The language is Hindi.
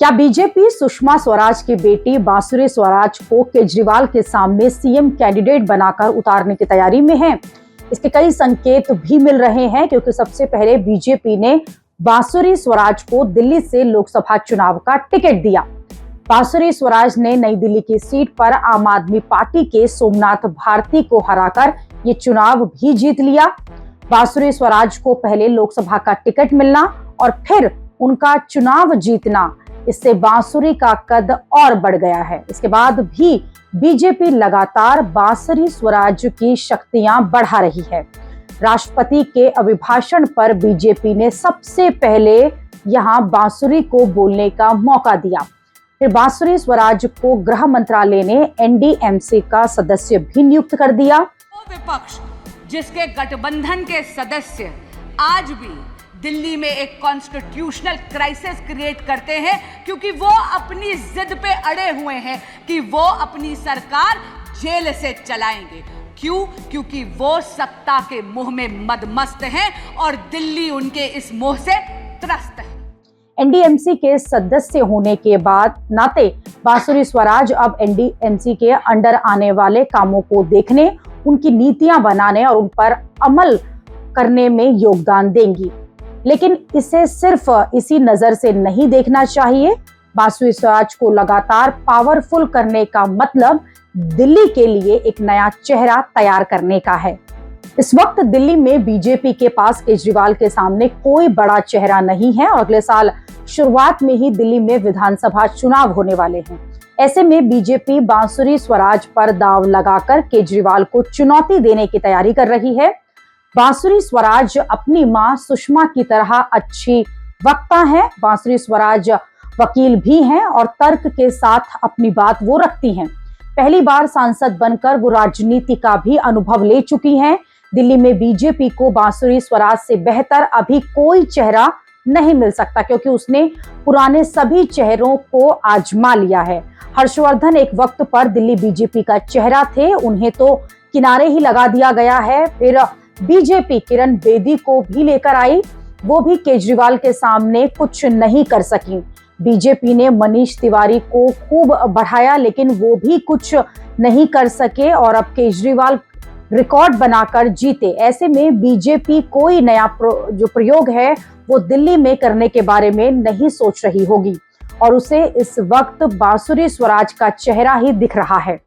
क्या बीजेपी सुषमा स्वराज की बेटी बांसुरी स्वराज को केजरीवाल के सामने सीएम कैंडिडेट बनाकर उतारने की तैयारी में है? इसके कई संकेत भी मिल रहे हैं, क्योंकि सबसे पहले बीजेपी ने बांसुरी स्वराज को दिल्ली से लोकसभा चुनाव का टिकट दिया। बांसुरी स्वराज ने नई दिल्ली की सीट पर आम आदमी पार्टी के सोमनाथ भारती को हराकर ये चुनाव भी जीत लिया। बांसुरी स्वराज को पहले लोकसभा का टिकट मिलना और फिर उनका चुनाव जीतना, इससे बांसुरी का कद और बढ़ गया है। इसके बाद भी बीजेपी लगातार बांसुरी स्वराज की शक्तियां बढ़ा रही है। राष्ट्रपति के अभिभाषण पर बीजेपी ने सबसे पहले यहां बांसुरी को बोलने का मौका दिया। फिर बांसुरी स्वराज को गृह मंत्रालय ने एनडीएमसी का सदस्य भी नियुक्त कर दिया। विपक्ष जिसके गठबंधन के सदस्य आज भी दिल्ली में एक कॉन्स्टिट्यूशनल क्राइसिस क्रिएट करते हैं, क्योंकि वो अपनी जिद पे अड़े हुए हैं कि वो अपनी सरकार जेल से चलाएंगे। क्यों? क्योंकि वो सत्ता के मोह में मदमस्त हैं और दिल्ली उनके इस मोह से त्रस्त है। एनडीएमसी के सदस्य होने के बाद नाते बांसुरी स्वराज अब एनडीएमसी के अंडर आने वाले कामों को देखने, उनकी नीतियां बनाने और उन पर अमल करने में योगदान देंगी। लेकिन इसे सिर्फ इसी नजर से नहीं देखना चाहिए। बांसुरी स्वराज को लगातार पावरफुल करने का मतलब दिल्ली के लिए एक नया चेहरा तैयार करने का है। इस वक्त दिल्ली में बीजेपी के पास केजरीवाल के सामने कोई बड़ा चेहरा नहीं है और अगले साल शुरुआत में ही दिल्ली में विधानसभा चुनाव होने वाले हैं। ऐसे में बीजेपी बांसुरी स्वराज पर दांव लगाकर केजरीवाल को चुनौती देने की तैयारी कर रही है। बांसुरी स्वराज अपनी मां सुषमा की तरह अच्छी वक्ता है। बांसुरी स्वराज वकील भी हैं और तर्क के साथ अपनी बात वो रखती हैं। पहली बार सांसद बनकर वो राजनीति का भी अनुभव ले चुकी हैं। दिल्ली में बीजेपी को बांसुरी स्वराज से बेहतर अभी कोई चेहरा नहीं मिल सकता, क्योंकि उसने पुराने सभी चेहरों को आजमा लिया है। हर्षवर्धन एक वक्त पर दिल्ली बीजेपी का चेहरा थे, उन्हें तो किनारे ही लगा दिया गया है। फिर बीजेपी किरण बेदी को भी लेकर आई, वो भी केजरीवाल के सामने कुछ नहीं कर सकी। बीजेपी ने मनीष तिवारी को खूब बढ़ाया, लेकिन वो भी कुछ नहीं कर सके और अब केजरीवाल रिकॉर्ड बनाकर जीते। ऐसे में बीजेपी कोई नया जो प्रयोग है वो दिल्ली में करने के बारे में नहीं सोच रही होगी और उसे इस वक्त बांसुरी स्वराज का चेहरा ही दिख रहा है।